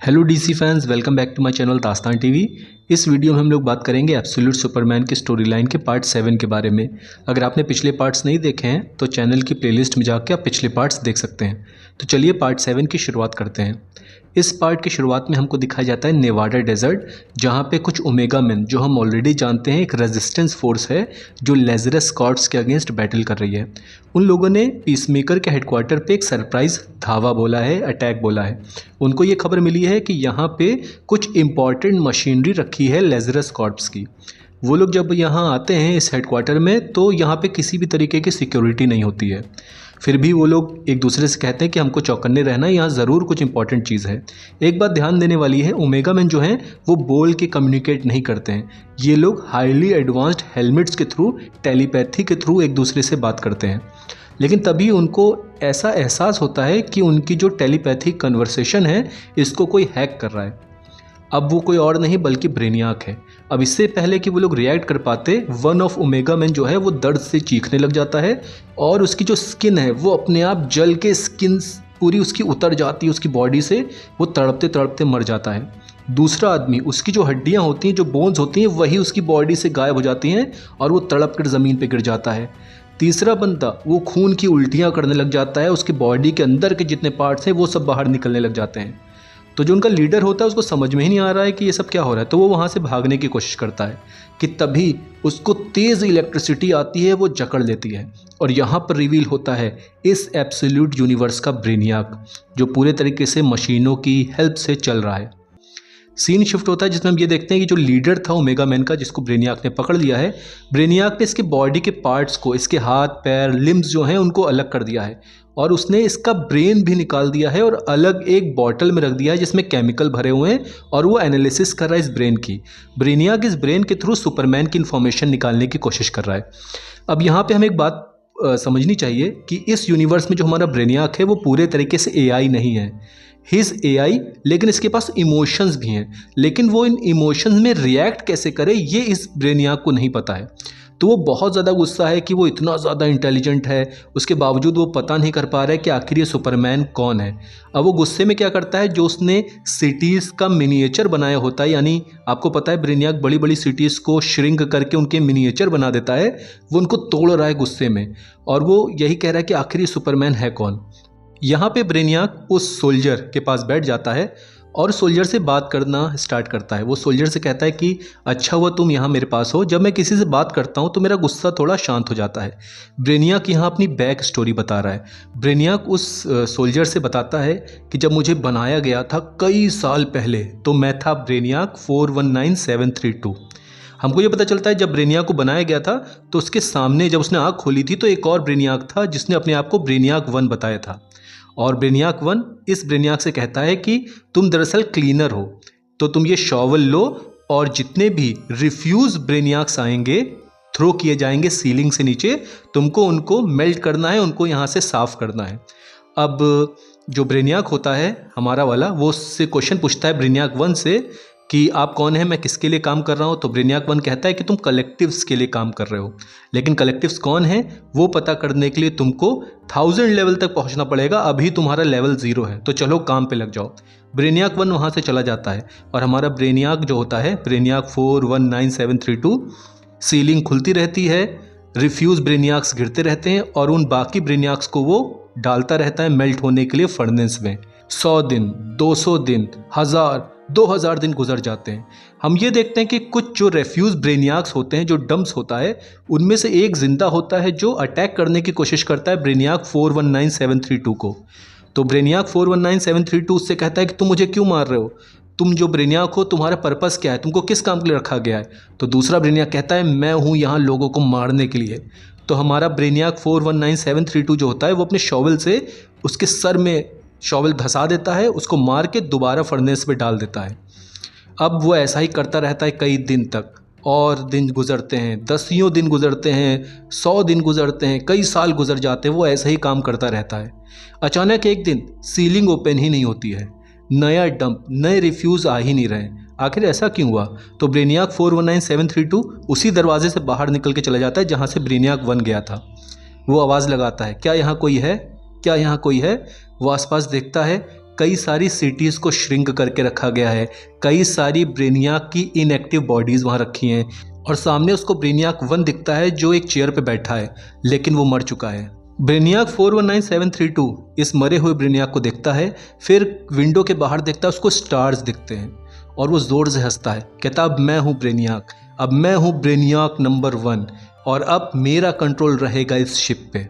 Hello DC fans, welcome back to my channel Dastaan TV. इस video में हम लोग बात करेंगे एब्सोल्यूट सुपरमैन की स्टोरी लाइन के पार्ट 7 के बारे में। अगर आपने पिछले पार्ट्स नहीं देखे हैं तो चैनल की प्लेलिस्ट में जाकर आप पिछले पार्ट्स देख सकते हैं। तो चलिए पार्ट 7 की शुरुआत करते हैं। इस पार्ट की शुरुआत में हमको दिखाया जाता है नेवाडा डेजर्ट, जहाँ पे कुछ ओमेगा मैन, जो हम ऑलरेडी जानते हैं एक रेजिस्टेंस फोर्स है जो लेजरस स्कॉट्स के अगेंस्ट बैटल कर रही है। उन लोगों ने पीसमेकर के हेडक्वार्टर पे एक सरप्राइज धावा बोला है, अटैक बोला है। उनको ये खबर मिली है कि यहाँ पे कुछ इंपॉर्टेंट मशीनरी रखी है लेजरस स्कॉट्स की। वो लोग जब यहाँ आते हैं इस हेडक्वार्टर में तो यहाँ पे किसी भी तरीके की सिक्योरिटी नहीं होती है। फिर भी वो लोग एक दूसरे से कहते हैं कि हमको चौकन्ने रहना है, यहाँ ज़रूर कुछ इंपॉर्टेंट चीज़ है। एक बात ध्यान देने वाली है, ओमेगा मैन जो हैं वो बोल के कम्युनिकेट नहीं करते हैं। ये लोग हाईली एडवांस्ड हेलमेट्स के थ्रू, टेलीपैथी के थ्रू एक दूसरे से बात करते हैं। लेकिन तभी उनको ऐसा एहसास होता है कि उनकी जो टेलीपैथिक कन्वर्सेशन है इसको कोई हैक कर रहा है। अब वो कोई और नहीं बल्कि ब्रेनियाक है। अब इससे पहले कि वो लोग रिएक्ट कर पाते, वन ऑफ ओमेगा मैन जो है वो दर्द से चीखने लग जाता है और उसकी जो स्किन है वो अपने आप जल के स्किन पूरी उसकी उतर जाती है उसकी बॉडी से, वो तड़पते तड़पते मर जाता है। दूसरा आदमी, उसकी जो हड्डियां होती हैं, जो बोन्स होती हैं, वही उसकी बॉडी से गायब हो जाती हैं और वो तड़प कर ज़मीन पर गिर जाता है। तीसरा बंदा वो खून की उल्टियाँ करने लग जाता है, उसकी बॉडी के अंदर के जितने पार्ट्स हैं वो सब बाहर निकलने लग जाते हैं। तो जो उनका लीडर होता है उसको समझ में ही नहीं आ रहा है कि ये सब क्या हो रहा है, तो वो वहाँ से भागने की कोशिश करता है कि तभी उसको तेज़ इलेक्ट्रिसिटी आती है, वो जकड़ लेती है और यहाँ पर रिवील होता है इस एब्सोल्यूट यूनिवर्स का ब्रेनियाक, जो पूरे तरीके से मशीनों की हेल्प से चल रहा है। सीन शिफ्ट होता है जिसमें हम ये देखते हैं कि जो लीडर था ओमेगा मैन का, जिसको ब्रेनियाक ने पकड़ लिया है, ब्रेनियाक ने इसके बॉडी के पार्ट्स को, इसके हाथ पैर लिम्स जो हैं उनको अलग कर दिया है और उसने इसका ब्रेन भी निकाल दिया है और अलग एक बॉटल में रख दिया है जिसमें केमिकल भरे हुए हैं और वो एनालिसिस कर रहा है इस ब्रेन की। ब्रेनियाक इस ब्रेन के थ्रू सुपरमैन की इन्फॉर्मेशन निकालने की कोशिश कर रहा है। अब यहाँ पे हमें एक बात समझनी चाहिए कि इस यूनिवर्स में जो हमारा ब्रेनियाक है वो पूरे तरीके से एआई नहीं है। हिज एआई, लेकिन इसके पास इमोशंस भी हैं, लेकिन वो इन इमोशंस में रिएक्ट कैसे करे ये इस ब्रेनियाक को नहीं पता है। तो वो बहुत ज़्यादा गुस्सा है कि वो इतना ज़्यादा इंटेलिजेंट है, उसके बावजूद वो पता नहीं कर पा रहा है कि आखिर ये सुपरमैन कौन है। अब वो गुस्से में क्या करता है, जो उसने सिटीज़ का मिनिएचर बनाया होता है, यानी आपको पता है ब्रेनियाक बड़ी बड़ी सिटीज़ को श्रिंक करके उनके मिनिएचर बना देता है, वो उनको तोड़ रहा है गुस्से में और वो यही कह रहा है कि आखिर ये सुपरमैन है कौन। यहाँ पे ब्रेनियाक उस सोल्जर के पास बैठ जाता है और सोल्जर से बात करना स्टार्ट करता है। वो सोल्जर से कहता है कि अच्छा हुआ तुम यहाँ मेरे पास हो, जब मैं किसी से बात करता हूँ तो मेरा गुस्सा थोड़ा शांत हो जाता है। ब्रेनियाक यहाँ अपनी बैक स्टोरी बता रहा है। ब्रेनियाक उस सोल्जर से बताता है कि जब मुझे बनाया गया था कई साल पहले, तो मैं था ब्रेनियाक 419732। हमको ये पता चलता है जब ब्रेनियाक को बनाया गया था तो उसके सामने जब उसने आँख खोली थी तो एक और ब्रेनियाक था जिसने अपने आप को ब्रेनियाक 1 बताया था। और ब्रेनियाक 1 इस ब्रेनियाक से कहता है कि तुम दरअसल क्लीनर हो, तो तुम ये शॉवल लो और जितने भी रिफ्यूज ब्रेनियाक्स आएंगे, थ्रो किए जाएंगे सीलिंग से नीचे, तुमको उनको मेल्ट करना है, उनको यहाँ से साफ करना है। अब जो ब्रेनियाक होता है हमारा वाला, वो उससे क्वेश्चन पूछता है ब्रेनियाक 1 से कि आप कौन है, मैं किसके लिए काम कर रहा हूँ। तो ब्रेनियाक 1 कहता है कि तुम कलेक्टिव्स के लिए काम कर रहे हो, लेकिन कलेक्टिव्स कौन है वो पता करने के लिए तुमको 1000 लेवल तक पहुँचना पड़ेगा, अभी तुम्हारा लेवल 0 है, तो चलो काम पे लग जाओ। ब्रेनियाक 1 वहाँ से चला जाता है और हमारा ब्रेनियाक जो होता है, ब्रेनियाक 419732, सीलिंग खुलती रहती है, रिफ्यूज ब्रेनियाक्स गिरते रहते हैं और उन बाकी ब्रेनियाक्स को वो डालता रहता है मेल्ट होने के लिए फर्नेस में। 100 दिन, 200 दिन, 1000, 2000 दिन गुजर जाते हैं। हम ये देखते हैं कि कुछ जो रेफ्यूज ब्रेनियाक्स होते हैं, जो डम्प्स होता है, उनमें से एक जिंदा होता है जो अटैक करने की कोशिश करता है ब्रेनियाक 419732 को। तो ब्रेनियाक 419732 उससे कहता है कि तुम मुझे क्यों मार रहे हो, तुम जो ब्रेनियाक हो तुम्हारा पर्पस क्या है, तुमको किस काम के लिए रखा गया है। तो दूसरा ब्रेनियाक कहता है मैं हूँ यहाँ लोगों को मारने के लिए। तो हमारा ब्रेनियाक 419732 जो होता है वो अपने शॉवल से उसके सर में शॉवल धंसा देता है, उसको मार के दोबारा फर्नेस पे डाल देता है। अब वो ऐसा ही करता रहता है कई दिन तक, और दिन गुजरते हैं, 10 दिन गुजरते हैं, 100 दिन गुजरते हैं, कई साल गुजर जाते हैं, वो ऐसा ही काम करता रहता है। अचानक एक दिन सीलिंग ओपन ही नहीं होती है, नया डंप, नए रिफ्यूज़ आ ही नहीं रहे। आखिर ऐसा क्यों हुआ। तो ब्रेनियाक 419732 उसी दरवाजे से बाहर निकल के चला जाता है जहाँ से ब्रेनियाक 1 गया था। वो आवाज़ लगाता है, क्या यहाँ कोई है, क्या यहाँ कोई है। वो आसपास देखता है कई सारी सिटीज़ को श्रिंक करके रखा गया है, कई सारी ब्रेनियाक की इनएक्टिव बॉडीज़ वहाँ रखी हैं और सामने उसको ब्रेनियाक 1 दिखता है जो एक चेयर पे बैठा है, लेकिन वो मर चुका है। ब्रेनियाक 419732 इस मरे हुए ब्रेनियाक को देखता है, फिर विंडो के बाहर देखता है, उसको स्टार्स दिखते हैं और वो ज़ोर से हंसता है, कहता अब मैं हूँ ब्रेनियाक, अब मैं हूँ ब्रेनियाक नंबर 1 और अब मेरा कंट्रोल रहेगा इस शिप पे।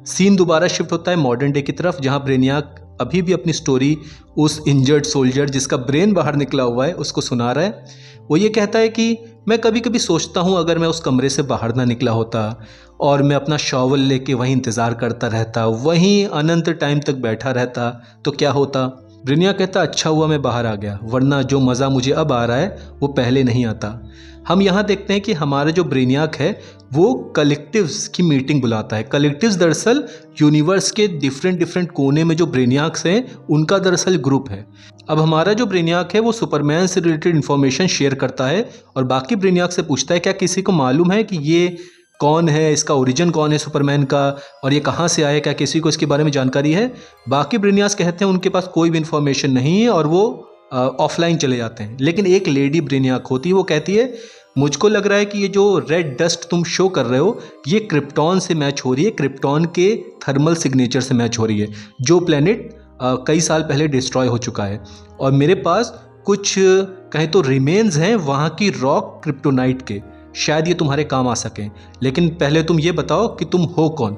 सीन दोबारा शिफ्ट होता है मॉडर्न डे की तरफ, जहाँ ब्रेनियाक अभी भी अपनी स्टोरी उस इंजर्ड सोल्जर जिसका ब्रेन बाहर निकला हुआ है उसको सुना रहा है। वो ये कहता है कि मैं कभी कभी सोचता हूँ अगर मैं उस कमरे से बाहर ना निकला होता और मैं अपना शॉवल लेके वहीं इंतज़ार करता रहता, वहीं अनंत टाइम तक बैठा रहता तो क्या होता। ब्रेनियाक कहता अच्छा हुआ मैं बाहर आ गया, वरना जो मज़ा मुझे अब आ रहा है वो पहले नहीं आता। हम यहाँ देखते हैं कि हमारा जो ब्रेनियाक है वो कलेक्टिव्स की मीटिंग बुलाता है। कलेक्टिव्स दरअसल यूनिवर्स के डिफरेंट कोने में जो ब्रेनियाक्स हैं उनका दरअसल ग्रुप है। अब हमारा जो ब्रेनियाक है वो सुपरमैन से रिलेटेड इन्फॉर्मेशन शेयर करता है और बाकी ब्रेनियाक से पूछता है क्या किसी को मालूम है कि ये कौन है, इसका ओरिजिन कौन है सुपरमैन का, और ये कहाँ से आया, क्या किसी को इसके बारे में जानकारी है। बाकी ब्रेनियाक्स कहते हैं उनके पास कोई भी इन्फॉर्मेशन नहीं है और वो ऑफलाइन चले जाते हैं। लेकिन एक लेडी ब्रेनियाक होती है, वो कहती है मुझको लग रहा है कि ये जो रेड डस्ट तुम शो कर रहे हो ये क्रिप्टॉन से मैच हो रही है, क्रिप्टॉन के थर्मल सिग्नेचर से मैच हो रही है, जो प्लेनेट कई साल पहले डिस्ट्रॉय हो चुका है और मेरे पास कुछ कहें तो रिमेन्स हैं वहाँ की रॉक क्रिप्टोनाइट के, शायद ये तुम्हारे काम आ सकें, लेकिन पहले तुम ये बताओ कि तुम हो कौन।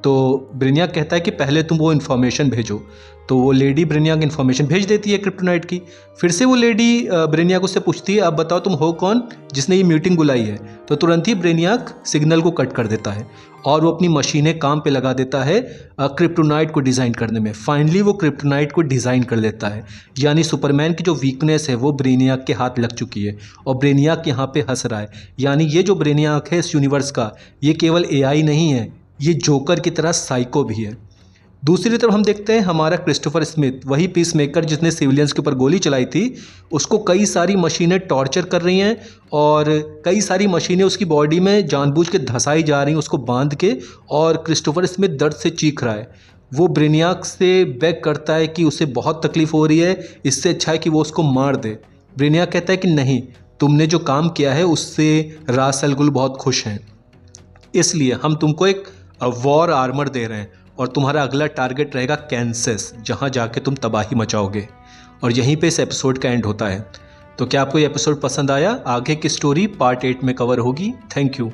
तो ब्रेनियाक कहता है कि पहले तुम वो इन्फॉर्मेशन भेजो। तो वो लेडी ब्रेनियाक इन्फॉर्मेशन भेज देती है क्रिप्टोनाइट की। फिर से वो लेडी ब्रेनियाक उससे पूछती है अब बताओ तुम हो कौन जिसने ये मीटिंग बुलाई है। तो तुरंत ही ब्रेनियाक सिग्नल को कट कर देता है और वो अपनी मशीनें काम पे लगा देता है क्रिप्टोनाइट को डिज़ाइन करने में। फाइनली वो क्रिप्टोनाइट को डिज़ाइन कर लेता है, यानी सुपरमैन की जो वीकनेस है वो ब्रेनियाक के हाथ लग चुकी है और ब्रेनियाक यहाँ पे हंस रहा है। यानी ये जो ब्रेनियाक है इस यूनिवर्स का, ये केवल एआई नहीं है, ये जोकर की तरह साइको भी है। दूसरी तरफ हम देखते हैं हमारा क्रिस्टोफर स्मिथ, वही पीस मेकर जिसने सिविलियंस के ऊपर गोली चलाई थी, उसको कई सारी मशीनें टॉर्चर कर रही हैं और कई सारी मशीनें उसकी बॉडी में जानबूझ के धंसाई जा रही हैं उसको बांध के, और क्रिस्टोफर स्मिथ दर्द से चीख रहा है। वो ब्रेनियाक से बेग करता है कि उसे बहुत तकलीफ़ हो रही है, इससे अच्छा है कि वो उसको मार दे। ब्रेनियाक कहता है कि नहीं, तुमने जो काम किया है उससे रास अल गुल बहुत खुश हैं, इसलिए हम तुमको एक वॉर आर्मर दे रहे हैं और तुम्हारा अगला टारगेट रहेगा कैंसस, जहां जाके तुम तबाही मचाओगे। और यहीं पे इस एपिसोड का एंड होता है। तो क्या आपको ये एपिसोड पसंद आया? आगे की स्टोरी पार्ट 8 में कवर होगी। Thank you.